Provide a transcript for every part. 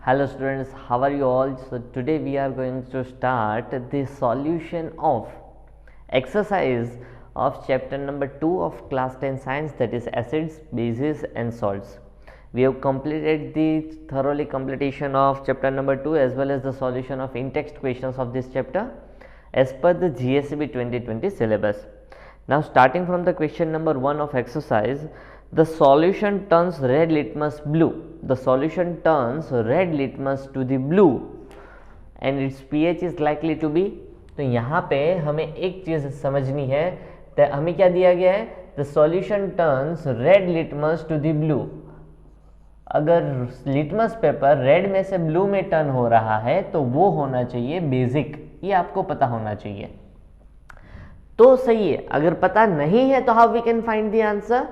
Hello students, how are you all? So today we are going to start the solution of exercise of chapter number 2 of class 10 science, that is acids, bases and salts. We have completed the thoroughly completion of chapter number 2 as well as the solution of in-text questions of this chapter as per the GSEB 2020 syllabus. Now starting from the question number 1 of exercise, the solution turns red litmus blue. The solution turns red litmus to the blue and its pH is likely to be. तो यहाँ पे हमें एक चीज समझनी है, तो हमें क्या दिया गया है, the solution turns red litmus to the blue. अगर लिटमस पेपर रेड में से ब्लू में टर्न हो रहा है तो वो होना चाहिए बेसिक, ये आपको पता होना चाहिए. तो सही है. अगर पता नहीं है तो how we can find the answer.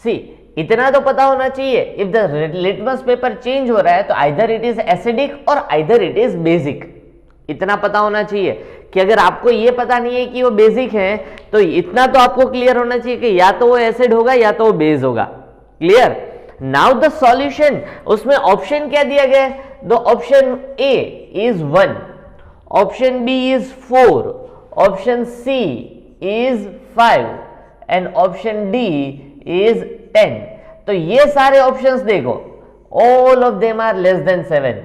See, इतना तो पता होना चाहिए, if the litmus paper change हो रहा है तो आइदर इट इज एसिडिक और आइदर इट इज बेसिक. इतना पता होना चाहिए कि अगर आपको ये पता नहीं है कि वो बेसिक है तो इतना तो आपको क्लियर होना चाहिए कि या तो वो एसिड होगा या तो वो बेस होगा. क्लियर. नाउ द सॉल्यूशन, उसमें ऑप्शन क्या दिया गया है. The option a is 1, option b is 4, option c is 5 and option d is 10. तो ये सारे ऑप्शंस देखो, all of them are less than 7.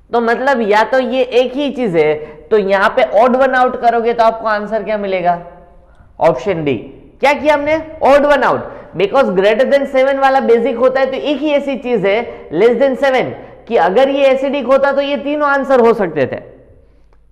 तो मतलब या तो ये एक ही चीज है, तो यहां पे ऑड वन आउट करोगे तो आपको आंसर क्या मिलेगा, ऑप्शन डी. क्या किया हमने, odd one out, because greater than 7 वाला बेसिक होता है. तो एक ही ऐसी चीज है लेस देन 7 कि अगर ये एसिडिक होता तो ये तीनों आंसर हो सकते थे.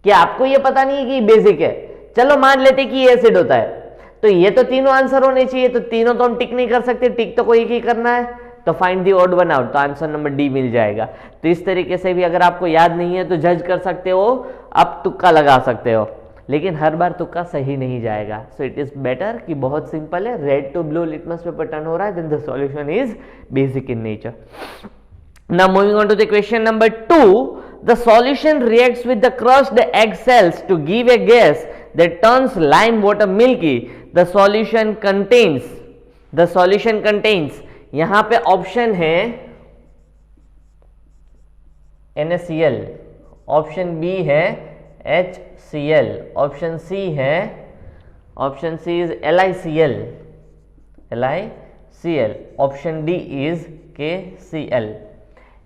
कि आपको ये पता नहीं है कि बेसिक है, चलो मान लेते कि ये एसिड होता है, तो ये तो तीनों आंसर होने चाहिए. तो तीनों तो हम टिक नहीं कर सकते, टिक तो कोई एक ही करना है. तो find the odd one out, तो आंसर नंबर डी मिल जाएगा. तो इस तरीके से भी अगर आपको याद नहीं है तो जज कर सकते हो, आप तुक्का लगा सकते हो, लेकिन हर बार तुक्का सही नहीं जाएगा. सो इट इज बेटर कि बहुत सिंपल है, red to blue litmus paper turn हो रहा है, then the solution is basic in nature. Now moving on to the question number 2, the solution reacts with the crushed egg cells to give a gas that turns lime water milky. The solution contains, यहां पे option है NaCl, option b है HCl, option c है, option c is LiCl, option d is KCl.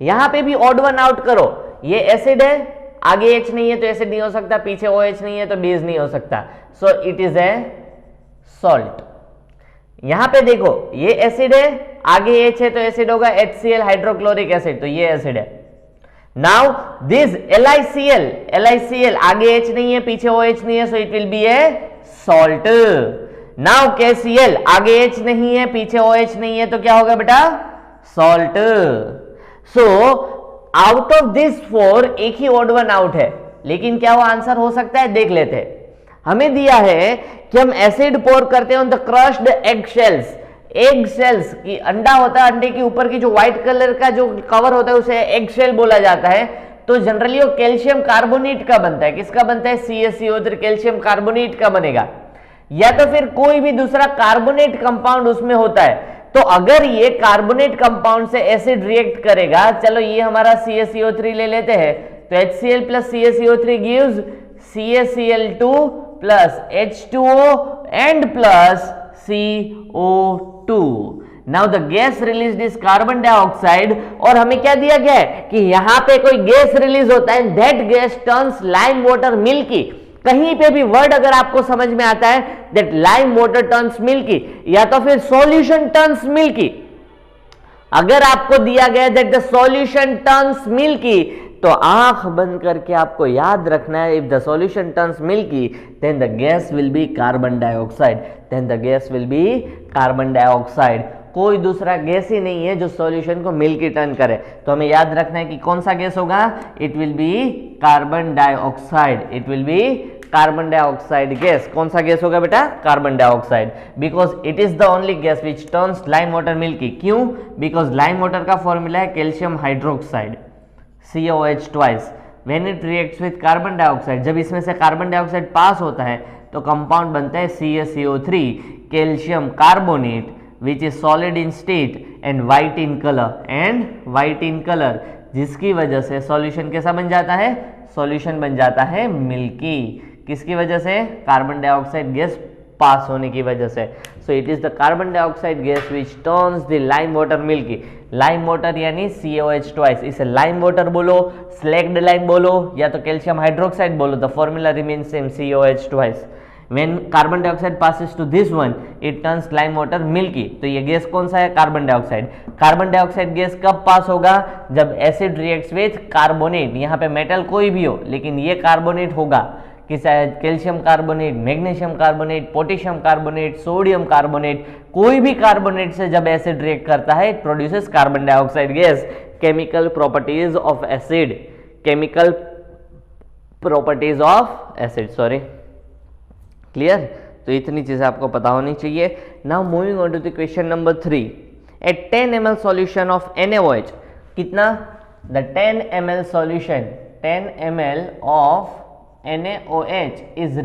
यहां पे भी odd one out करो. ये एसिड है, आगे H नहीं है तो एसिड नहीं हो सकता, पीछे OH नहीं है तो बेस नहीं हो सकता. सो इट इज ए सॉल्ट. यहां पे देखो ये एसिड है, आगे H है तो एसिड होगा, HCl हाइड्रोक्लोरिक एसिड, तो ये एसिड है. नाउ दिस LiCl आगे H नहीं है, पीछे OH नहीं है, so it will B A salt. Now KCl आगे H नहीं है, पीछे OH नहीं है, तो क्या होगा बेटा, salt. So out of this 4 एक ही ऑड वन आउट है, लेकिन क्या वो आंसर हो सकता है, देख लेते हैं. हमें दिया है कि हम एसिड पोर करते हैं on the crushed egg shells. Egg shells की अंडा होता है, अंडे के ऊपर की जो व्हाइट कलर का जो कवर होता है उसे एग शेल बोला जाता है. तो जनरली वो कैल्शियम कार्बोनेट का बनता है. किसका बनता है, CaCO3 कैल्शियम कार्बोनेट का बनेगा, या तो फिर कोई भी दूसरा कार्बोनेट कंपाउंड उसमें होता है. तो अगर ये कार्बोनेट कंपाउंड से एसिड रिएक्ट करेगा, चलो ये हमारा CaCO3 ले लेते हैं, तो HCl plus CaCO3 gives CaCl2 plus H2O and plus CO2. Now the gas released is carbon dioxide. और हमें क्या दिया गया है कि यहां पे कोई गैस रिलीज होता है, that gas turns lime water milky. कहीं पे भी वर्ड अगर आपको समझ में आता है that lime water turns milky या तो फिर सॉल्यूशन टर्न्स मिल्की, अगर आपको दिया गया that the solution turns milky, तो आंख बंद करके आपको याद रखना है, if the solution turns milky then the gas will be carbon dioxide. कोई दूसरा गैस ही नहीं है जो सॉल्यूशन को मिल्की टर्न करे. तो हमें याद रखना है कि कौन सा गैस होगा, it will be carbon dioxide gas. कौन सा गैस होगा बेटा, carbon dioxide, because it is the only gas which turns lime water milky. क्यों, बिकॉज लाइम वाटर का फॉर्मूला है calcium hydroxide, COH twice. When it reacts with carbon dioxide, जब इसमें से कार्बन डाइऑक्साइड पास होता है तो कंपाउंड बनता है CaCO3 calcium carbonate, which is solid in state and white in color, जिसकी वजह से सॉल्यूशन कैसा बन जाता है, सॉल्यूशन बन जाता है मिल्की। किसकी वजह से, कार्बन डाइऑक्साइड गैस पास होने की वजह से। सो it is the carbon dioxide gas which turns the lime water milky. Lime water यानी COH ट्वाइस, इसे लाइम वाटर बोलो, स्लैग्ड लाइम बोलो या तो कैल्शियम हाइड्रोक्साइड बोलो, the formula remains same, COH twice. When carbon dioxide passes to this one, it turns lime water milky। तो ये gas कौन सा है, carbon dioxide. Carbon dioxide gas कब पास होगा, जब एसिड रिएक्ट्स विथ कार्बोनेट, यहाँ पे मेटल कोई भी हो लेकिन ये कार्बोनेट होगा, कि शायद calcium carbonate, magnesium carbonate, potassium carbonate, sodium carbonate, कोई भी कार्बोनेट से जब एसिड रिएक्ट करता है it produces carbon dioxide gas. Chemical properties of acid, chemical properties of acid, sorry, clear. तो इतनी चीजें आपको पता होनी चाहिए। Now moving on to the question number 3। At 10 ml solution of NaOH, कितना, the 10 ml solution, 10 ml of NaOH is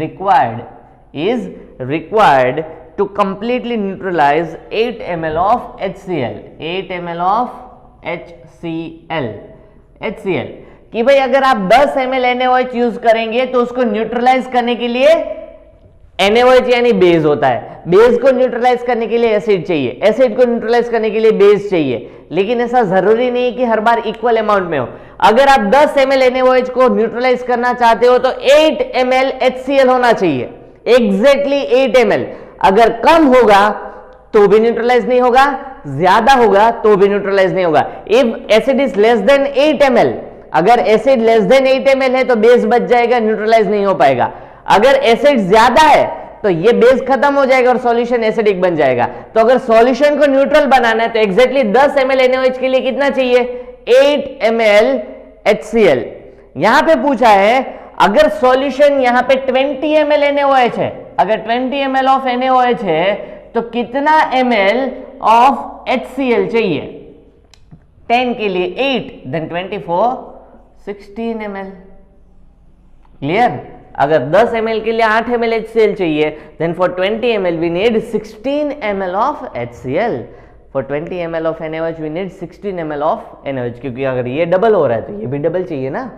required to completely neutralize 8 ml of HCl, 8 ml of HCl, कि भाई अगर आप 10 ml NaOH यूज करेंगे तो उसको neutralise करने के लिए NaOH यानी बेस होता है, बेस को न्यूट्रलाइज करने के लिए एसिड चाहिए, एसिड को न्यूट्रलाइज करने के लिए बेस चाहिए, लेकिन ऐसा जरूरी नहीं कि हर बार इक्वल अमाउंट में हो। अगर आप 10 ml NaOH को न्यूट्रलाइज करना चाहते हो तो 8 ml HCl होना चाहिए, एग्जैक्टली 8 ml। अगर कम होगा तो भी न्यूट्रलाइज नहीं होगा, ज्यादा होगा तो भी न्यूट्रलाइज नहीं होगा। If acid is less than 8 ml, अगर एसिड लेस देन 8 ml है तो बेस बच जाएगा, न्यूट्रलाइज नहीं हो पाएगा। अगर एसिड ज्यादा है तो ये बेस खत्म हो जाएगा और सॉल्यूशन एसिडिक बन जाएगा। तो अगर सॉल्यूशन को न्यूट्रल बनाना है तो एग्जैक्टली 10 ml NaOH के लिए कितना चाहिए, 8 ml HCl। यहां पे पूछा है अगर सॉल्यूशन यहां पे 20 ml NaOH है, अगर 20 ml ऑफ NaOH है तो कितना ml ऑफ HCl चाहिए, 10 के लिए 8 देन 24 16 ml, क्लियर। अगर 10 ml के लिए 8 ml HCl चाहिए then for 20 ml we need 16 ml of HCl, for 20 ml of NaOH we need 16 ml of NaOH, क्योंकि अगर ये डबल हो रहा है तो ये भी डबल चाहिए ना।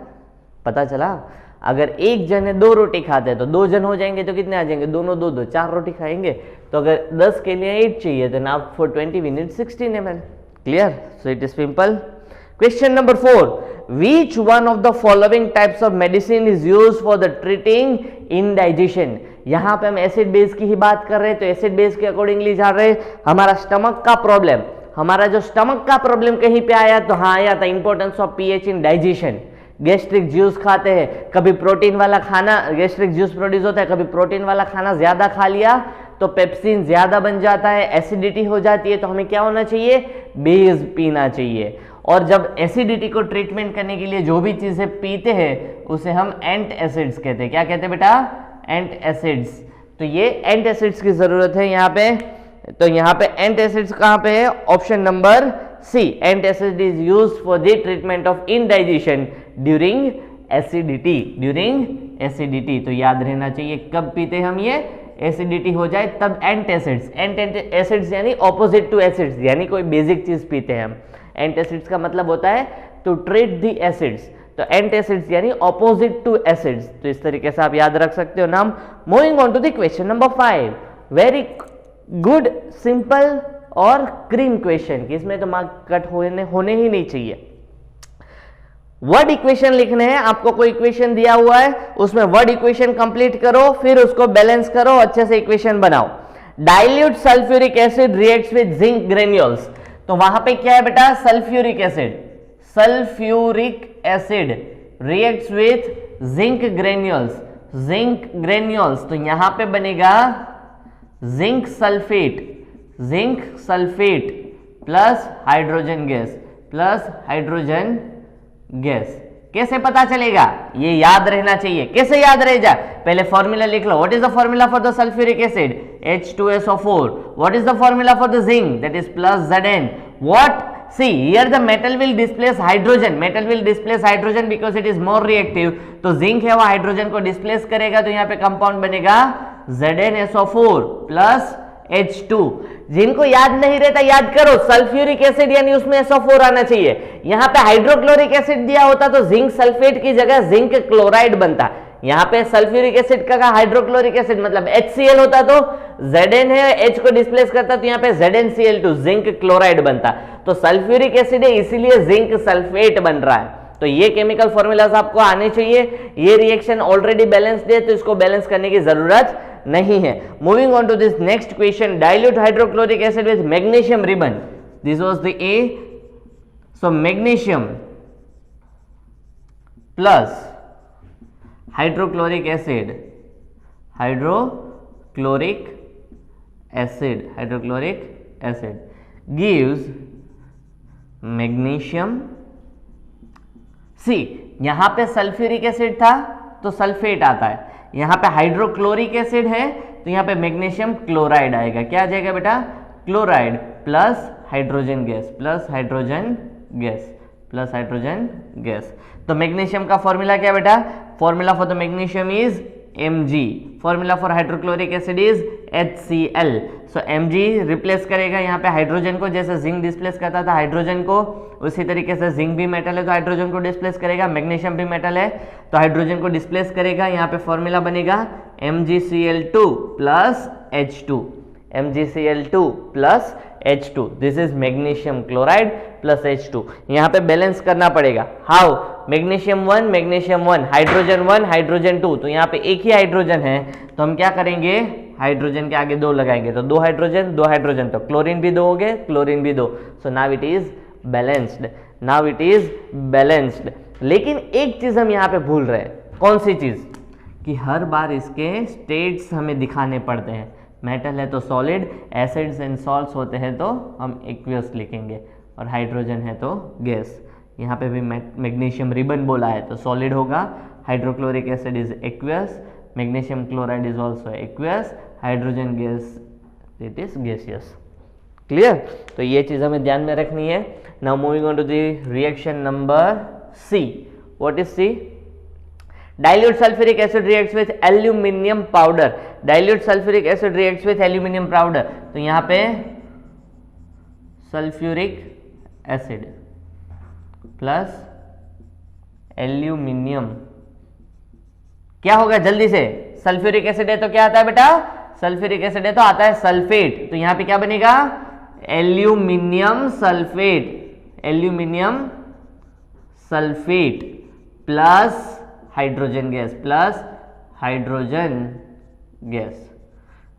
पता चला, अगर एक जन है 2 रोटी खाते हैं तो 2 जन हो जाएंगे तो कितने आ जाएंगे, दोनों 2 2 4 रोटी खाएंगे। तो अगर 10 के लिए 8 चाहिए तो now for 20 we need 16 ml, clear. So it is simple. Question number 4. Which one of the following types of medicine is used for the treating indigestion? यहाँ पे हम एसिड बेस की ही बात कर रहे हैं तो एसिड बेस के अकॉर्डिंगली जा रहे हैं। हमारा स्टमक का प्रॉब्लम, हमारा जो स्टमक का प्रॉब्लम कहीं पे आया तो हाँ आया था importance of pH in digestion. Gastric juice खाते हैं, कभी प्रोटीन वाला खाना, गैस्ट्रिक जूस प्रोड्यूस होता है, कभी प्रोटीन वाला खाना ज्यादा खा लिया तो पेप्सिन ज्यादा बन जाता है, एसिडिटी हो जाती है। तो हमें क्या होना चाहिए, बेस पीना चाहिए। और जब एसिडिटी को ट्रीटमेंट करने के लिए जो भी चीजें पीते हैं उसे हम एंट एसिड्स कहते हैं। क्या कहते हैं बेटा, एंट एसिड्स। तो ये एंट एसिड्स की जरूरत है यहाँ पे। तो यहाँ पे एंट एसिड्स कहाँ पे है, option number C, antacid is used for the treatment of indigestion during acidity, during acidity. तो याद रहना चाहिए कब पीते हम ये, एसिडिटी हो जाए तब एंट एसिड्स। एंट एसिड्स यानी ऑपोजिट टू एसिड्स, यानी कोई बेसिक चीज पीते हैं हम। एंट एसिड्स का मतलब होता है टू ट्रीट द एसिड्स, तो एंट एसिड्स यानी ऑपोजिट टू एसिड्स। तो इस तरीके से आप याद रख सकते हो नाम। Moving on to the question number 5, very good simple और क्रीम क्वेश्चन, कि इसमें तो मार्क कट होने ही नहीं चाहिए। वर्ड इक्वेशन लिखने हैं, आपको कोई इक्वेशन दिया हुआ है उसमें वर्ड इक्वेशन कंप्लीट करो, फिर उसको बैलेंस करो, अच्छे से इक्वेशन बनाओ। Dilute sulphuric acid reacts with zinc granules, तो वहां पे क्या है बेटा, sulphuric acid, sulphuric acid reacts with zinc granules, zinc granules. तो यहां पे बनेगा zinc sulphate, zinc sulphate plus hydrogen gas, plus hydrogen gas. कैसे पता चलेगा, ये याद रहना चाहिए। कैसे याद रह जाए, पहले फॉर्मूला लिख लो। What is the formula for the sulphuric acid, H2SO4। What is the formula for the zinc, that is plus Zn। What, see here the metal will displace hydrogen, metal will displace hydrogen because it is more reactive। तो zinc है वो hydrogen को displace करेगा, तो यहाँ पे compound बनेगा ZnSO4 plus H2। जिनको याद नहीं रहता याद करो, सल्फ्यूरिक एसिड यानी उसमें SO4 आना चाहिए। यहां पे हाइड्रोक्लोरिक एसिड दिया होता तो जिंक सल्फेट की जगह जिंक क्लोराइड बनता। यहां पे सल्फ्यूरिक एसिड का हाइड्रोक्लोरिक एसिड मतलब HCl होता तो Zn है, H को डिस्प्लेस करता तो यहां पे ZnCl2 जिंक क्लोराइड बनता। तो सल्फ्यूरिक एसिड है इसीलिए जिंक सल्फेट बन रहा है। तो ये केमिकल फॉर्मूलाज आपको आने चाहिए। ये रिएक्शन ऑलरेडी बैलेंस्ड है तो इसको बैलेंस करने की जरूरत नहीं है। Moving on to this next question, dilute hydrochloric acid with magnesium ribbon. This was the A। So magnesium plus hydrochloric acid, hydrochloric acid gives magnesium. See यहां पे सल्फ्यूरिक एसिड था तो सल्फेट आता है, यहां पे हाइड्रोक्लोरिक एसिड है तो यहां पे मैग्नीशियम क्लोराइड आएगा। क्या आ जाएगा बेटा? Chloride plus hydrogen gas, plus hydrogen gas, plus hydrogen gas. तो मैग्नीशियम का फॉर्मूला क्या बेटा? Formula for the magnesium is Mg, formula for hydrochloric acid is HCl। So Mg replace करेगा यहाँ पे हाइड्रोजन को, जैसे जिंक डिस्प्लेस करता था हाइड्रोजन को, उसी तरीके से जिंक भी मेटल है तो हाइड्रोजन को डिस्प्लेस करेगा, मैग्नीशियम भी मेटल है तो हाइड्रोजन को डिस्प्लेस करेगा। यहाँ पे फॉर्मूला बनेगा MgCl2 plus H2, MgCl2 plus H2। This is magnesium chloride plus H2। यहाँ पे बैलेंस करना पड़ेगा। How? Magnesium 1 magnesium 1, hydrogen 1 hydrogen 2, तो यहाँ पे एक ही हाइड्रोजन है तो हम क्या करेंगे? हाइड्रोजन के आगे 2 लगाएंगे तो 2 हाइड्रोजन, तो क्लोरीन भी 2 हो गए, क्लोरीन भी 2। So now it is balanced, now it is balanced. लेकिन एक चीज हम यहाँ पे भूल रहे हैं। कौन सी चीज? कि हर बार इसके स्टेट्स हमें दिखाने पड़ते हैं। मेटल है तो सॉलिड, एसिड्स एंड सॉल्ट्स होते हैं तो हम एक्वियस लिखेंगे, और हाइड्रोजन है तो गैस। यहाँ पे भी मैग्नीशियम रिबन बोला है तो सॉलिड होगा, hydrochloric acid is aqueous, magnesium chloride is also aqueous, hydrogen gas it is gaseous. Clear? तो ये चीज हमें ध्यान में रखनी है। Now moving on to the reaction number C। What is C? Dilute sulfuric acid reacts with aluminium powder. Dilute sulfuric acid reacts with aluminium powder. तो यहां पे सल्फ्यूरिक एसिड प्लस एल्यूमिनियम क्या होगा? जल्दी से, सल्फ्यूरिक एसिड है तो क्या आता है बेटा? सल्फ्यूरिक एसिड है तो आता है सल्फेट। तो यहां पे क्या बनेगा? Aluminium sulphate, aluminium sulphate plus hydrogen gas, plus hydrogen gas.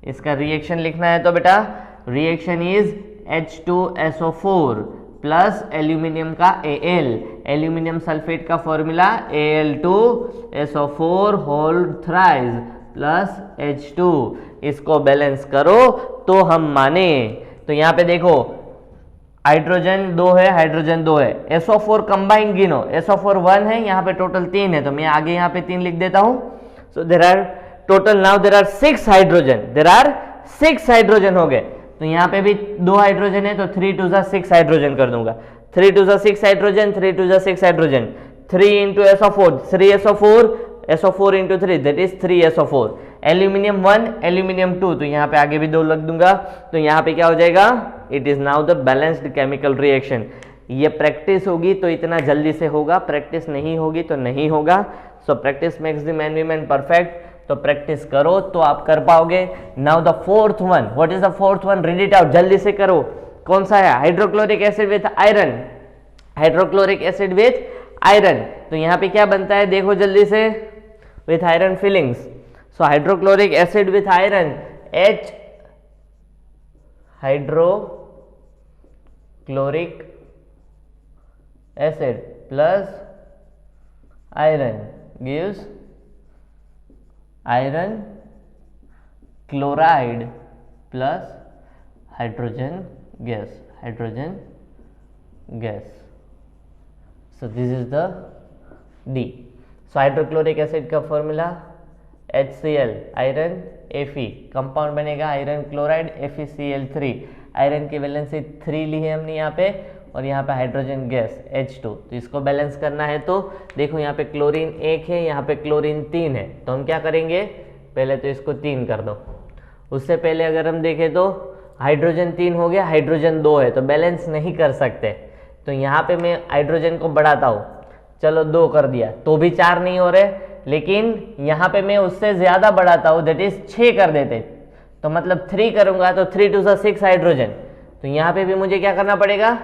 इसका रिएक्शन लिखना है तो बेटा reaction is H2SO4 plus aluminium का Al, एल्यूमिनियम सल्फेट का formula Al2SO4 whole thrice plus H2। इसको बैलेंस करो तो हम माने। तो यहां पे देखो हाइड्रोजन 2 है, हाइड्रोजन 2 है, SO4 कंबाइन गिनो, SO4 1 है, यहाँ पे टोटल 3 है तो मैं आगे यहाँ पे 3 लिख देता हूं। So there are total now there are 6 hydrogen, there are 6 hydrogen हो गए। तो यहाँ पे भी 2 हाइड्रोजन है तो 3 2 6 हाइड्रोजन कर दूंगा, 3 2 6 hydrogen, 3 2 6 hydrogen, 3 into SO4, 3 SO4, SO4 into 3 that is 3 SO4। Aluminium 1 aluminium 2 तो यहाँ पे आगे भी 2 लग दूंगा तो यहाँ पे क्या हो जाएगा? It is now the balanced chemical reaction. ये प्रैक्टिस होगी तो इतना जल्दी से होगा, प्रैक्टिस नहीं होगी तो नहीं होगा। So practice makes the man women perfect. तो प्रैक्टिस करो तो आप कर पाओगे। Now the fourth one, what is the fourth one? Read it out, जल्दी से करो। कौन सा है? Hydrochloric acid with iron, hydrochloric acid with iron. तो यहाँ पे क्या बनता है देखो जल्दी से, with iron filings. So hydrochloric acid with iron, H hydrochloric acid plus iron gives iron chloride plus hydrogen gas, hydrogen gas. So this is the D। So hydrochloric acid का formula HCl, iron Fe, compound बनेगा iron chloride FeCl3। Iron की valency 3 ली है हमने यहाँ पे, और यहाँ पे हाइड्रोजन गैस H2। तो इसको बैलेंस करना है तो देखो यहाँ पे क्लोरीन 1 है, यहाँ पे क्लोरीन 3 है, तो हम क्या करेंगे? पहले तो इसको 3 कर दो, उससे पहले अगर हम देखें तो हाइड्रोजन 3 हो गया, हाइड्रोजन 2 है, तो बैलेंस नहीं कर सकते। तो यहाँ पे मैं हाइड्रोजन को बढ़ाता हूँ, चलो 2 कर दिया, तो भी 4 नहीं हो रहे, लेकिन यहाँ पे मैं उससे ज्यादा बढ़ाता हूँ, दैट इज 6 कर देते, तो मतलब 3 करूंगा तो 3 2 6 हाइड्रोजन। तो यहाँ पे भी मुझे क्या करना पड़ेगा,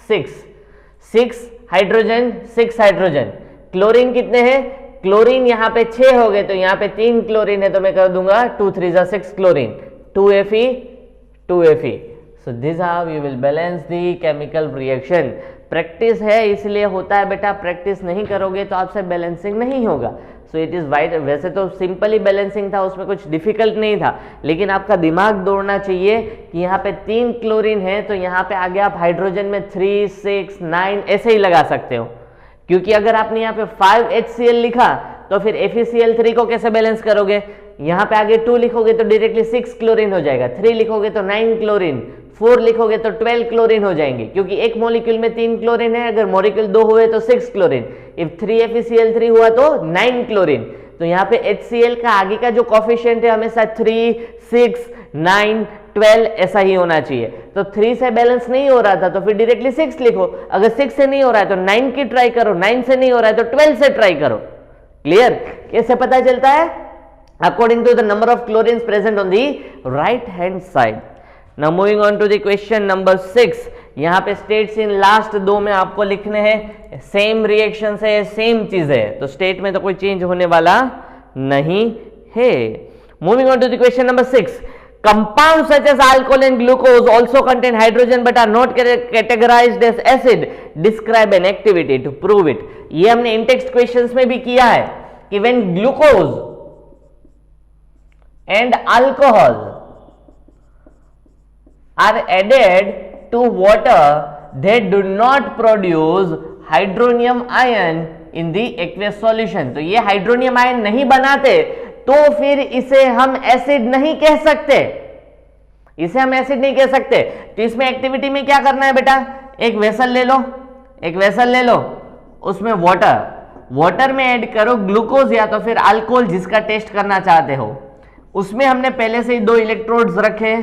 6 हाइड्रोजन, 6 हाइड्रोजन। क्लोरीन कितने हैं, क्लोरीन यहाँ पे 6 हो गए, तो यहाँ पे 3 क्लोरीन है, तो मैं कर दूंगा 2 3 6 chlorine, 2Fe। So this how you will balance the chemical reaction. Practice है इसलिए होता है बेटा, प्रैक्टिस नहीं करोगे तो आपसे बैलेंसिंग नहीं होगा। सो इट इज वाइट, वैसे तो सिंपली बैलेंसिंग था, उसमें कुछ डिफिकल्ट नहीं था, लेकिन आपका दिमाग दौड़ना चाहिए कि यहाँ पे 3 क्लोरीन है, तो यहाँ पे आगे आप हाइड्रोजन में 3 6 9 ऐसे ही लगा सकते हो, क्योंकि अगर आपने यहाँ पे 5HCl लिखा तो फिर FeCl3 को कैसे बैलेंस करोगे, यहाँ पे आगे 2 लिखोगे तो डायरेक्टली 6 क्लोरीन हो जाएगा, 3 लिखोगे तो 9 क्लोरीन, 4 लिखोगे तो 12 क्लोरीन हो जाएंगे, क्योंकि एक मॉलिक्यूल में 3 क्लोरीन है, अगर मॉलिक्यूल 2 हुए तो 6 क्लोरीन, इफ 3FeCl3 हुआ तो 9 क्लोरीन। तो यहाँ पे HCl का आगे का जो कोफिशिएंट है हमेशा 3 6 9 12 ऐसा ही होना चाहिए। तो 3 से बैलेंस नहीं हो रहा था तो फिर डायरेक्टली 6 लिखो, अगर 6 से नहीं हो रहा है तो 9 की ट्राई करो, 9 से नहीं हो रहा है तो 12 से ट्राई करो। क्लियर, कैसे पता चलता है, according to the number of chlorines present on the right hand side. Now moving on to the question number 6, यहाँ पे स्टेट्स इन लास्ट 2 में आपको लिखने हैं, सेम रिएक्शन से सेम चीज है, तो स्टेट में तो कोई चेंज होने वाला नहीं है। Moving on to the question number 6, compounds such as alcohol and glucose also contain hydrogen but are not categorized as acid. Describe an activity to prove it. ये हमने इन टेक्स्ट क्वेश्चंस में भी किया है कि when glucose and alcohol are added to water, they do not produce hydronium ion in the aqueous solution. तो ये hydronium ion नहीं बनाते, तो फिर इसे हम एसिड नहीं कह सकते, इसे हम एसिड नहीं कह सकते। तो इसमें एक्टिविटी में क्या करना है बेटा, एक वेसल ले लो, एक वेसल ले लो, उसमें वाटर में ऐड करो ग्लूकोज या तो फिर अल्कोहल, जिसका टेस्ट करना चाहते हो। उसमें हमने पहले से ही 2 इलेक्ट्रोड्स रखे,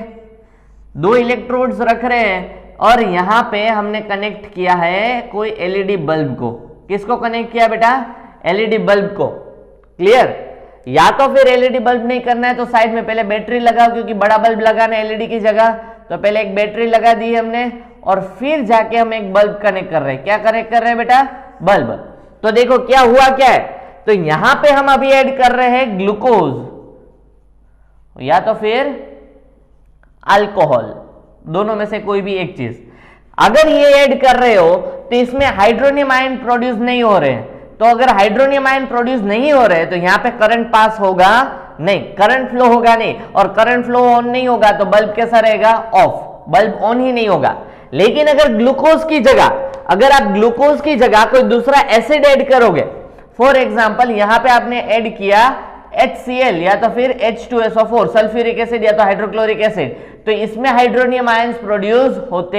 2 इलेक्ट्रोड्स रख रहे हैं, और यहां पे हमने कनेक्ट किया है कोई एलईडी बल्ब को। किसको कनेक्ट किया बेटा, एलईडी बल्ब को। क्लियर, या तो फिर एलईडी बल्ब नहीं करना है तो साइड में पहले बैटरी लगाओ, क्योंकि बड़ा बल्ब लगाना है एलईडी की जगह, तो पहले एक बैटरी लगा दी हमने, और फिर जाके हम एक बल्ब कनेक्ट कर रहे हैं। क्या कनेक्ट कर रहे हैं बेटा, बल्ब। तो देखो क्या हुआ, क्या है, तो यहां पे हम अभी ऐड कर रहे हैं ग्लूकोज या तो फिर अल्कोहल, दोनों में से कोई भी एक चीज। अगर ये ऐड कर रहे हो तो इसमें हाइड्रोनियम आयन प्रोड्यूस नहीं हो रहे हैं, तो अगर हाइड्रोनियम आयन प्रोड्यूस नहीं हो रहे तो यहां पे करंट पास होगा नहीं, करंट फ्लो होगा नहीं, और करंट फ्लो ऑन नहीं होगा तो बल्ब कैसा रहेगा, ऑफ, बल्ब ऑन ही नहीं होगा। लेकिन अगर ग्लूकोज की जगह, अगर आप ग्लूकोज की जगह कोई दूसरा एसिड ऐड करोगे, फॉर एग्जांपल यहां पे आपने ऐड किया HCl या तो फिर H2SO4 सल्फ्यूरिक एसिड या तो हाइड्रोक्लोरिक एसिड, तो इसमें हाइड्रोनियम आयंस प्रोड्यूस होते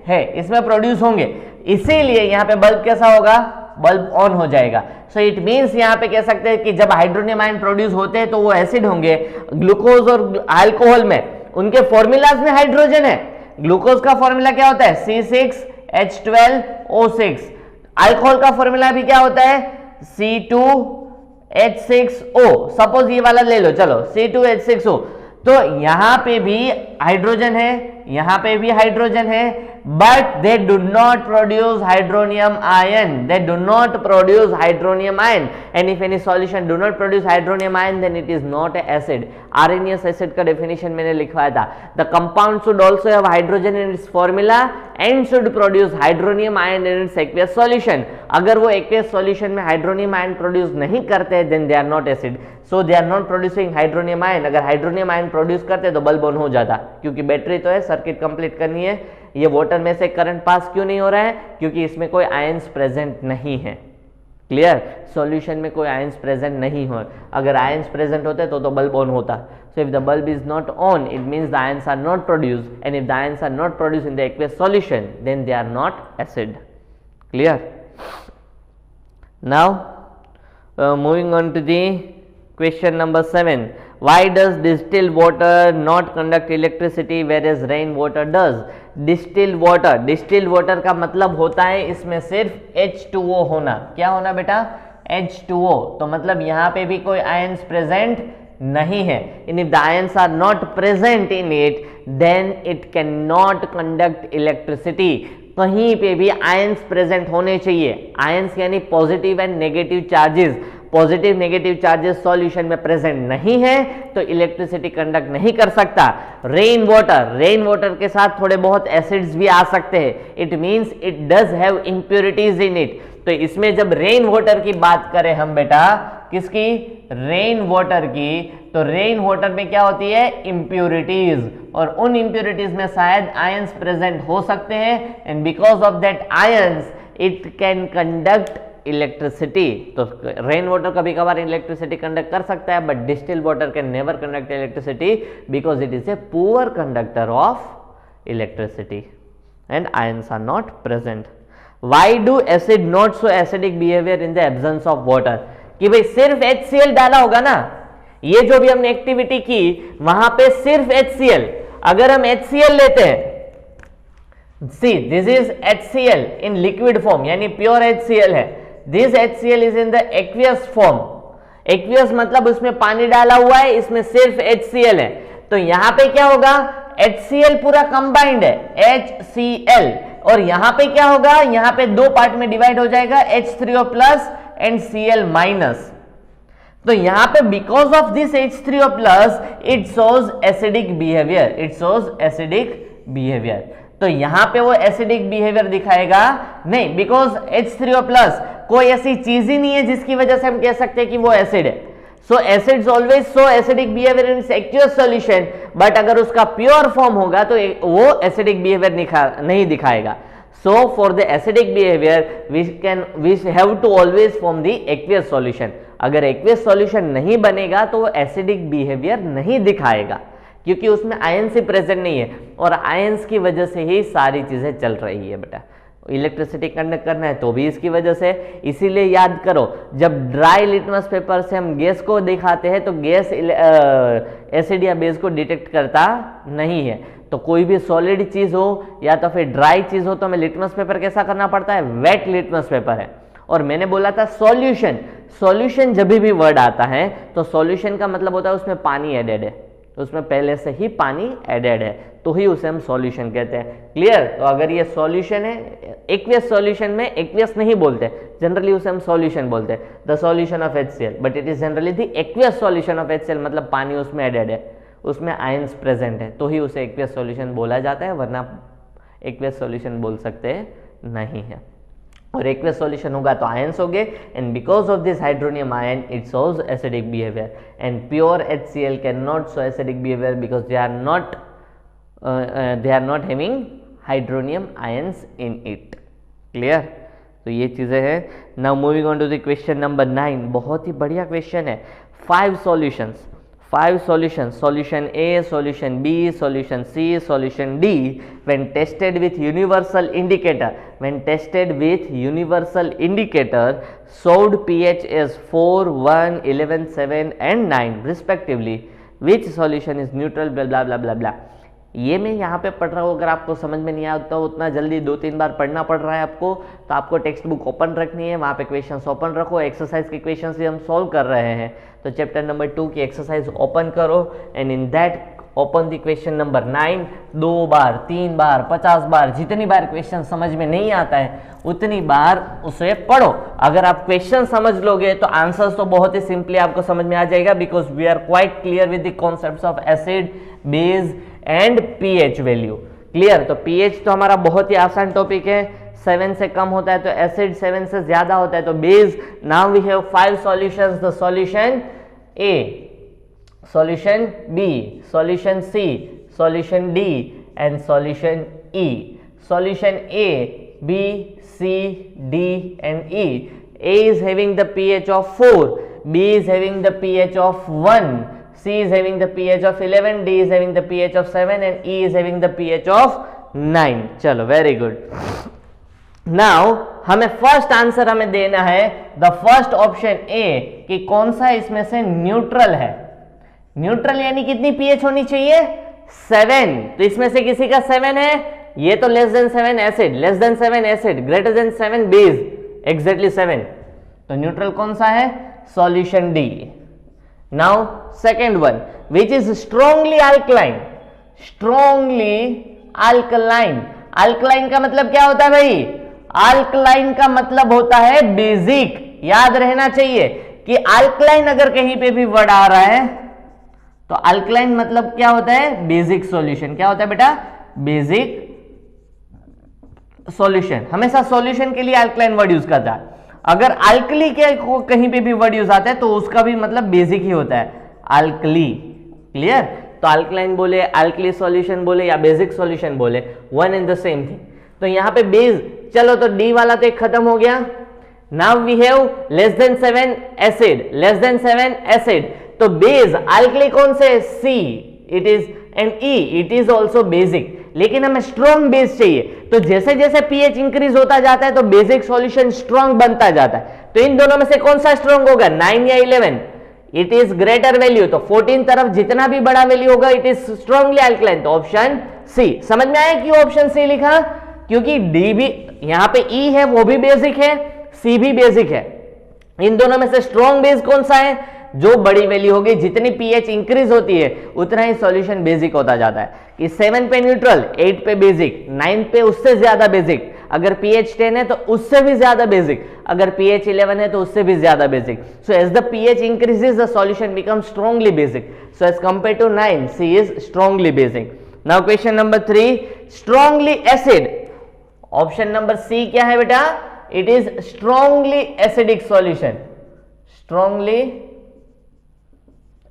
हैं, इसमें प्रोड्यूस होंगे, इसीलिए यहां पे बल्ब कैसा होगा, बल्ब ऑन हो जाएगा। सो इट मींस यहां पे कह सकते हैं कि जब हाइड्रोनियम आयन प्रोड्यूस होते हैं तो वो एसिड होंगे। ग्लूकोज और अल्कोहल में उनके फॉर्मूलाज में हाइड्रोजन है। ग्लूकोज का फॉर्मूला क्या होता है, C6H12O6। अल्कोहल का फॉर्मूला भी क्या होता है, C2H6O। सपोज ये वाला ले लो, चलो C2H6O। तो यहां पे भी हाइड्रोजन है, यहां पे भी हाइड्रोजन है, but they do not produce hydronium ion, they do not produce hydronium ion, and if any solution do not produce hydronium ion then it is not a acid. Arrhenius acid का definition मैंने लिखवाया था, the compound should also have hydrogen in its formula and should produce hydronium ion in its aqueous solution. अगर वो aqueous solution में hydronium ion produce नहीं करते then they are not acid, so they are not producing hydronium ion. अगर hydronium ion produce करते तो bulb on हो जाता, क्योंकि बैटरी तो है, सर्किट कंप्लीट करनी है। ये वाटर में से करंट पास क्यों नहीं हो रहा है, क्योंकि इसमें कोई आयंस प्रेजेंट नहीं है। क्लियर, सॉल्यूशन में कोई आयंस प्रेजेंट नहीं हो, अगर आयंस प्रेजेंट होते तो बल्ब ऑन होता। So if the bulb is not on it means the ions are not produced, and if the ions are not produced in the aqueous solution then they are not acid. Clear, now moving on to the question number 7, Why does distilled water not conduct electricity whereas rain water does? Distilled water का मतलब होता है इसमें सिर्फ H2O होना. क्या होना बेटा? H2O. तो मतलब यहाँ पे भी कोई आयंस प्रेजेंट नहीं है. And if the ions are not present in it, then it cannot conduct electricity. कहीं पे भी आयंस प्रेजेंट होने चाहिए. आयंस यानी positive and negative charges. Positive negative charges solution में प्रेजेंट नहीं है तो इलेक्ट्रिसिटी कंडक्ट नहीं कर सकता. रेन वाटर के साथ थोड़े बहुत एसिड्स भी आ सकते हैं. It means it does have impurities in it. तो इसमें जब रेन वाटर की बात करें हम बेटा, किसकी? रेन वाटर की. तो रेन वाटर में क्या होती है? इंप्योरिटीज. और उन इंप्योरिटीज में शायद आयंस प्रेजेंट हो सकते हैं and because of that ions it can conduct electricity. तो रेन वाटर कभी कभार इलेक्ट्रिसिटी कंडक्ट कर सकता है, but distilled water can never conduct electricity because it is a poor conductor of electricity and ions are not present. Why do acid not show acidic behaviour in the absence of water? कि भाई सिर्फ HCl डाला होगा ना, ये जो भी हमने एक्टिविटी की वहां पे सिर्फ HCl. अगर हम HCl लेते हैं, see this is HCl in liquid form यानी प्योर HCl है. This HCl is in the aqueous form. Aqueous मतलब उसमें पानी डाला हुआ है, इसमें सिर्फ HCl है. तो यहां पे क्या होगा? HCl पूरा कंबाइंड है, HCl. और यहां पे क्या होगा? यहां पे दो पार्ट में डिवाइड हो जाएगा, H3O plus and Cl minus. तो यहां पे because of this H3O plus it shows acidic behaviour. तो यहां पे वो एसिडिक बिहेवियर दिखाएगा नहीं, बिकॉज H3O प्लस कोई ऐसी चीज ही नहीं है जिसकी वजह से हम कह सकते हैं कि वो एसिड है. So acids always show acidic behaviour in aqueous solution, but अगर उसका प्योर फॉर्म होगा तो वो एसिडिक बिहेवियर नहीं दिखाएगा. So for the acidic behavior we have to always form the aqueous solution. अगर aqueous solution नहीं बनेगा तो वो acidic behavior नहीं दिखाएगा क्योंकि उसमें आयंस ही प्रेजेंट नहीं है और आयंस की वजह से ही सारी चीजें चल रही है बेटा. इलेक्ट्रिसिटी कंडक्ट करना है तो भी इसकी वजह से. इसीलिए याद करो, जब ड्राई लिटमस पेपर से हम गैस को दिखाते हैं तो गैस एसिड या बेस को डिटेक्ट करता नहीं है. तो कोई भी सॉलिड चीज हो या तो फिर ड्राई चीज हो तो हमें लिटमस पेपर कैसा करना पड़ता है? वेट लिटमस पेपर है. और मैंने बोला था सॉल्यूशन जब भी वर्ड आता है तो सॉल्यूशन का मतलब होता है उसमें पानी एडेड है, उसमें पहले से ही पानी एडेड है, तो ही उसे हम सॉल्यूशन कहते हैं. क्लियर? तो अगर ये सॉल्यूशन है, एक्वियस सॉल्यूशन में एक्वियस नहीं बोलते, जनरली उसे हम सॉल्यूशन बोलते हैं, the solution of HCl, but it is generally the aqueous solution of HCl. मतलब पानी उसमें एडेड है, उसमें आयंस प्रेजेंट है, तो ही उसे एक्वियस सॉल्यूशन बोला जाता है, वरना एक्वियस सॉल्यूशन बोल सकते नहीं है. और एक्वियस सॉल्यूशन होगा तो आयंस हो गए and because of this hydronium ion it shows acidic behaviour and pure HCl can not show acidic behaviour because they are not having hydronium ions in it. Clear? तो ये चीजें हैं. Now moving on to the question number 9. बहुत ही बढ़िया question है. 5 solutions, solution A, solution B, solution C, solution D when tested with universal indicator showed pH as 4, 1, 11, 7 and 9 respectively. Which solution is neutral? blah blah blah blah. ये मैं यहाँ पे पढ़ रहा हूँ. अगर आपको समझ में नहीं आता उतना जल्दी 2-3 बार पढ़ना पड़ रहा है आपको, तो आपको टेक्स्ट बुक ओपन रखनी है, वहाँ पे क्वेश्चंस ओपन रखो. एक्सरसाइज के क्वेश्चंस भी हम सॉल्व कर रहे हैं, तो चैप्टर नंबर 2 की एक्सरसाइज ओपन करो and in that open the question number 9. 2 बार, 3 बार, 50 बार, जितनी बार क्वेश्चन समझ में नहीं आता है उतनी बार उसे पढ़ो. अगर आप क्वेश्चन समझ लोगे तो आंसर्स तो बहुत ही सिंपली आपको समझ में आ जाएगा, because we are quite clear with the concepts of acid, base and pH value. Clear? तो pH तो हमारा बहुत ही आसान टॉपिक है. 7 से कम होता है तो एसिड, 7 से ज्यादा होता है तो base. Now we have 5 solutions. The solution A, solution B, solution C, solution D and solution E. Solution A, B, C, D and E. A is having the pH of 4, B is having the pH of 1, C is having the pH of 11, D is having the pH of 7 and E is having the pH of 9. चलो, very good. Now हमें first answer हमें देना है the first option A कि कौन सा इसमें से न्यूट्रल है. न्यूट्रल यानी कितनी पीएच होनी चाहिए? 7। तो इसमें से किसी का 7 है, ये तो less than 7 acid, less than 7 acid, greater than 7 base, exactly 7। तो न्यूट्रल कौन सा है? Solution D. Now second one, which is strongly alkaline. Strongly alkaline, alkaline का मतलब क्या होता है भाई? अल्कलाइन का मतलब होता है बेसिक। याद रहना चाहिए कि अल्कलाइन अगर कहीं पे भी वर्ड आ रहा है तो अल्कलाइन मतलब क्या होता है? Basic solution. क्या होता है बेटा? Basic solution. हमेशा सॉल्यूशन के लिए अल्कलाइन वर्ड यूज करता है। अगर अल्कली के कहीं पे भी वर्ड यूज आता है तो उसका भी मतलब बेसिक ही होता है, अल्कली। क्लियर? तो अल्कलाइन बोले, अल्कली सॉल्यूशन बोले या बेसिक सॉल्यूशन बोले, one and the same thing. तो यहां पे बेस, चलो तो डी वाला तो एक खत्म हो गया। Now we have less than 7 acid, less than 7 acid. तो बेस अल्कली कौन से? See, it is, and E, it is also basic. लेकिन हमें स्ट्रॉन्ग बेस चाहिए, तो जैसे जैसे पीएच इंक्रीज होता जाता है तो बेसिक सॉल्यूशन स्ट्रॉन्ग बनता जाता है। तो इन दोनों में से कौन सा स्ट्रॉन्ग होगा? 9 या 11? इट इज ग्रेटर वैल्यू, तो 14 तरफ जितना भी बड़ा वैल्यू होगा इट इज स्ट्रॉन्गली अल्कलाइन। तो ऑप्शन सी। समझ में आया क्यों ऑप्शन सी लिखा? क्योंकि डी भी यहां पे ई है, वो भी बेसिक है, सी भी बेसिक है। इन दोनों में से स्ट्रॉन्ग बेस कौन सा है? जो बड़ी वैल्यू होगी, जितनी पीएच इंक्रीज होती है उतना ही सॉल्यूशन बेसिक होता जाता है। कि 7 पे न्यूट्रल, 8 पे बेसिक, 9 पे उससे ज्यादा बेसिक, अगर पीएच 10 है तो उससे भी ज्यादा बेसिक, अगर पीएच 11 है तो उससे भी ज्यादा basic. So as the pH increases the solution become strongly basic. So as compare to 9, C is strongly basic. Now question number 3, strongly acid. Option number C क्या है बेटा? It is strongly acidic solution. Strongly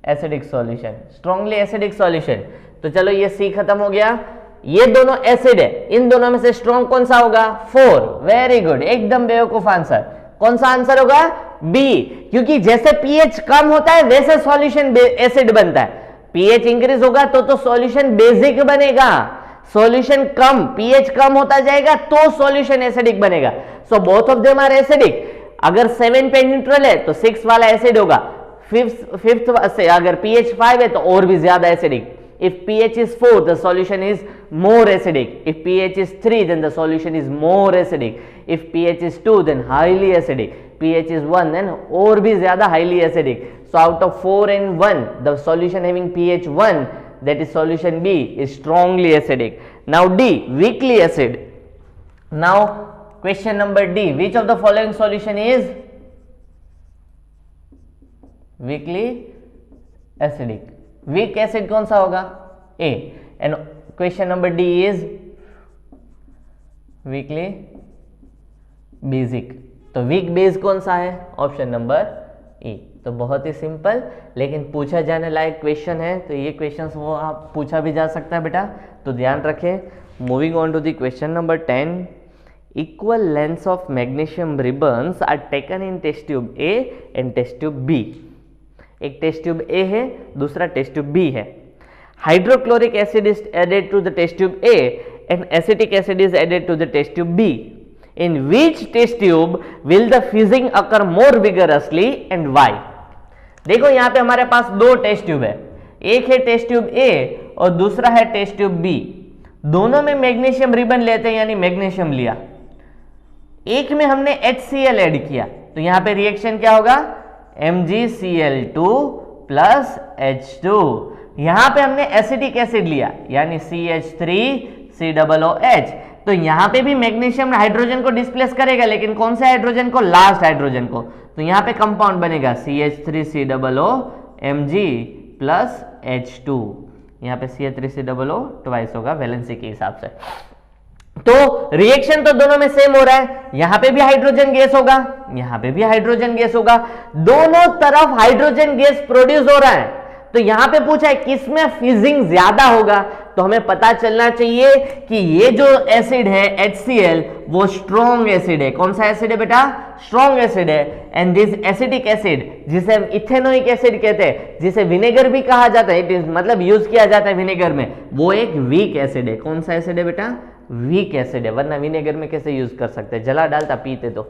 acidic solution, strongly acidic solution. तो चलो ये सी खत्म हो गया। ये दोनों एसिड है, इन दोनों में से स्ट्रॉन्ग कौन सा होगा? 4। वेरी गुड, एकदम बेवकूफ आंसर। कौन सा आंसर होगा? बी। क्योंकि जैसे पीएच कम होता है वैसे सॉल्यूशन एसिड बनता है। पीएच इंक्रीज होगा तो सॉल्यूशन बेसिक बनेगा। सॉल्यूशन कम, पीएच कम होता जाएगा तो सॉल्यूशन एसिडिक बनेगा। So both of them are acidic. अगर 7 पे न्यूट्रल है तो 6 वाला एसिड होगा। फिफ्थ से अगर pH 5 है तो और भी ज्यादा acidic. If pH is 4, the solution is more acidic. If pH is 3, then the solution is more acidic. If pH is 2, then highly acidic. pH is 1, then और भी ज्यादा highly acidic. So out of 4 and 1, the solution having pH 1, that is solution B, is strongly acidic. Now D, weakly acid. Now question number D, which of the following solution is weakly acidic? Weak acid कौन सा होगा? A. And question number D is weakly basic. तो weak base कौन सा है? Option number A. तो बहुत ही simple, लेकिन पूछा जाने लायक क्वेश्चन है। तो ये क्वेश्चंस वो आप पूछा भी जा सकता है बेटा, तो ध्यान रखें। Moving on to the question number 10, equal lengths of magnesium ribbons are taken in test tube A and test tube B. एक टेस्ट ट्यूब ए है, दूसरा टेस्ट ट्यूब बी है। Hydrochloric acid is added to the test tube A and acetic acid is added to the test tube B. In which test tube will the fizzing occur more vigorously and why? देखो यहां पे हमारे पास दो test tube है, एक है test tube ए और दूसरा है टेस्ट ट्यूब बी। दोनों में मैग्नीशियम रिबन लेते हैं, यानी मैग्नीशियम लिया। एक में हमने HCl ऐड किया, तो यहां पे रिएक्शन क्या होगा? MgCl2 plus H2। यहां पे हमने एसिटिक एसिड लिया, यानी CH3COOH। तो यहां पे भी मैग्नीशियम हाइड्रोजन को डिस्प्लेस करेगा, लेकिन कौन से हाइड्रोजन को? लास्ट हाइड्रोजन को। तो यहां पे कंपाउंड बनेगा CH3COOMg प्लस H2। यहां पे CH3COO ट्वाइस होगा वैलेंसी के हिसाब से। तो रिएक्शन तो दोनों में सेम हो रहा है, यहां पे भी हाइड्रोजन गैस होगा, यहां पे भी हाइड्रोजन गैस होगा, दोनों तरफ हाइड्रोजन गैस प्रोड्यूस हो रहा है। तो यहां पे पूछा है किसमें फिजिंग ज्यादा होगा, तो हमें पता चलना चाहिए कि ये जो एसिड है HCl वो स्ट्रॉन्ग एसिड है। कौन सा एसिड है बेटा? स्ट्रॉन्ग एसिड है। एंड दिस एसिटिक एसिड, जिसे हम इथेनोइक एसिड कहते हैं, जिसे विनेगर भी कहा जाता है, इट इज मतलब यूज किया जाता है विनेगर में, वो एक वीक एसिड है। कौन सा एसिड है बेटा? वीक एसिड है, वरना विनेगर में कैसे यूज कर सकते हैं? जला डालता पीते तो,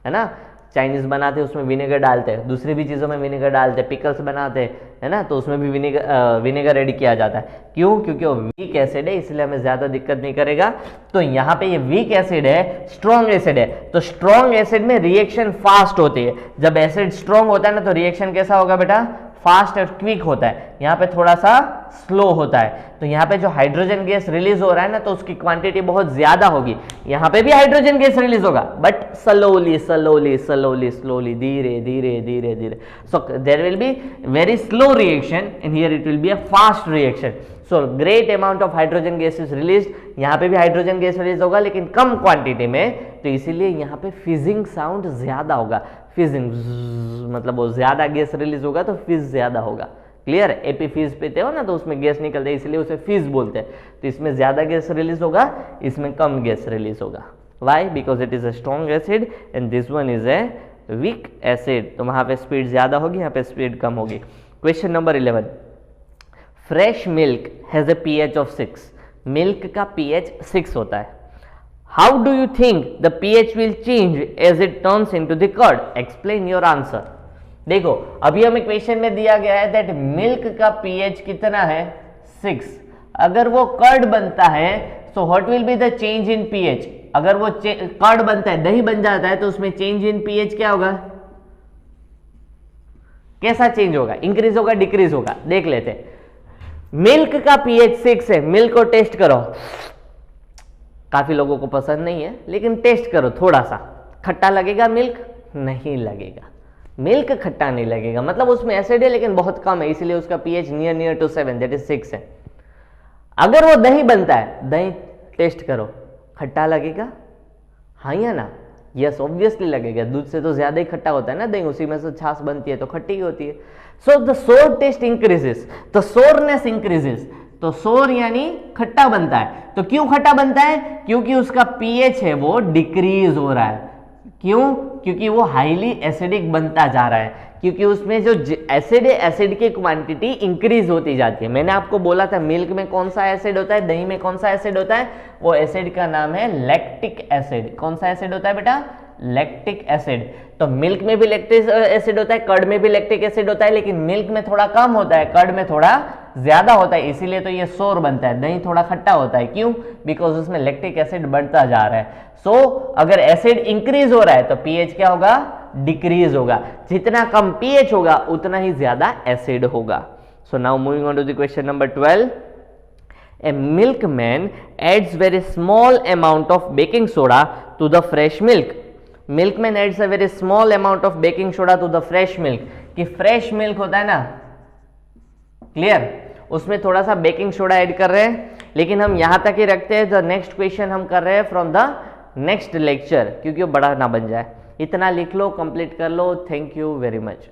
है ना। चाइनीज बनाते उसमें विनेगर डालते हैं, दूसरी भी चीज़ों में विनेगर डालते हैं, पिकल्स बनाते हैं, है ना, तो उसमें भी विनेगर ऐड किया जाता है। क्यों? क्योंकि वो वीक एसिड है, इसलिए हमें ज़्यादा दिक्कत नहीं करेगा। तो यहाँ पे ये वीक एसिड है, स्ट्रॉन्ग एसिड है, तो स्ट्रॉन्ग एसिड में रिएक्शन फास्ट होती है। जब एसिड स्ट्रॉन्ग होता है ना तो रिएक्शन कैसा होगा बेटा? फास्ट और क्विक होता है। यहाँ पे थोड़ा सा स्लो होता है। तो यहाँ पे जो हाइड्रोजन गैस रिलीज हो रहा है ना तो उसकी क्वांटिटी बहुत ज्यादा होगी। यहाँ पे भी हाइड्रोजन गैस रिलीज होगा but slowly slowly slowly slowly, धीरे धीरे धीरे धीरे। So there will be very slow reaction and here it will be a fast reaction. So great amount of hydrogen gas is release. यहाँ पे भी hydrogen gas release होगा लेकिन कम quantity में, तो इसीलिए यहाँ पे फिजिंग साउंड ज्यादा होगा। फिजिंग मतलब वो ज्यादा गैस रिलीज होगा तो फिज ज्यादा होगा। क्लियर? एपी फिज पीते हो ना तो उसमें गैस निकलते है, इसलिए उसे फिज बोलते हैं। तो इसमें ज्यादा गैस रिलीज होगा, इसमें कम गैस रिलीज होगा। Why? Because it is a strong acid and this one is a weak acid. तो वहां पे स्पीड ज्यादा होगी, यहाँ पे स्पीड कम होगी। Question number 11, fresh milk has a pH of 6। Milk का pH 6 होता है। How do you think the pH will change as it turns into the curd? Explain your answer. देखो अभी हमें क्वेश्चन में दिया गया है दैट मिल्क का pH कितना है? 6। अगर वो कर्ड बनता है so what will be the change in pH? अगर वो कर्ड बनता है, दही बन जाता है, तो उसमें चेंज इन pH क्या होगा? कैसा चेंज होगा? इंक्रीज होगा, डिक्रीज होगा? देख लेते हैं। मिल्क का pH 6 है, मिल्क को टेस्ट करो। काफी लोगों को पसंद नहीं है लेकिन टेस्ट करो थोड़ा सा। खट्टा लगेगा मिल्क? नहीं लगेगा। मिल्क खट्टा नहीं लगेगा, मतलब उसमें एसिड है लेकिन बहुत कम है, इसीलिए उसका pH near to 7 that is 6 है। अगर वो दही बनता है, दही टेस्ट करो, खट्टा लगेगा? हाँ या ना? यस, ऑब्वियसली लगेगा। दूध से तो ज्यादा ही खट्टा होता है ना दही, उसी में से छाछ बनती है तो खट्टी ही होती है। सो द सोर test increases, the soreness increases. तो सोर यानी खट्टा बनता है। तो क्यों खट्टा बनता है? क्योंकि उसका pH है वो डिक्रीज हो रहा है। क्यों? क्योंकि वो हाईली एसिडिक बनता जा रहा है, क्योंकि उसमें जो एसिड है, एसिड की क्वांटिटी इंक्रीज होती जाती है। मैंने आपको बोला था मिल्क में कौन सा एसिड होता है, दही में कौन सा एसिड होता है, वो एसिड का नाम है लैक्टिक एसिड। कौन सा एसिड होता है बेटा? Lactic acid. तो मिल्क में भी लैक्टिक एसिड होता है, कर्ड में भी लैक्टिक एसिड होता है, लेकिन मिल्क में थोड़ा कम होता है, कर्ड में थोड़ा ज्यादा होता है, इसीलिए तो ये सोर बनता है। दही थोड़ा खट्टा होता है, क्यों? बिकॉज उसमें लैक्टिक एसिड बढ़ता जा रहा है। सो अगर एसिड इंक्रीज हो रहा है तो pH क्या होगा? डिक्रीज होगा। जितना कम pH होगा उतना ही ज्यादा एसिड होगा। So now moving on to the question number 12, a milkman adds very small amount of baking soda to the fresh milk. Milkman adds a very small amount of baking soda to the fresh milk. कि fresh milk होता है ना, clear, उसमें थोड़ा सा baking soda add कर रहे हैं, लेकिन हम यहां तक ही रखते हैं। द नेक्स्ट क्वेश्चन हम कर रहे हैं फ्रॉम द नेक्स्ट लेक्चर, क्योंकि वो बड़ा ना बन जाए। इतना लिख लो, कंप्लीट कर लो। Thank you very much.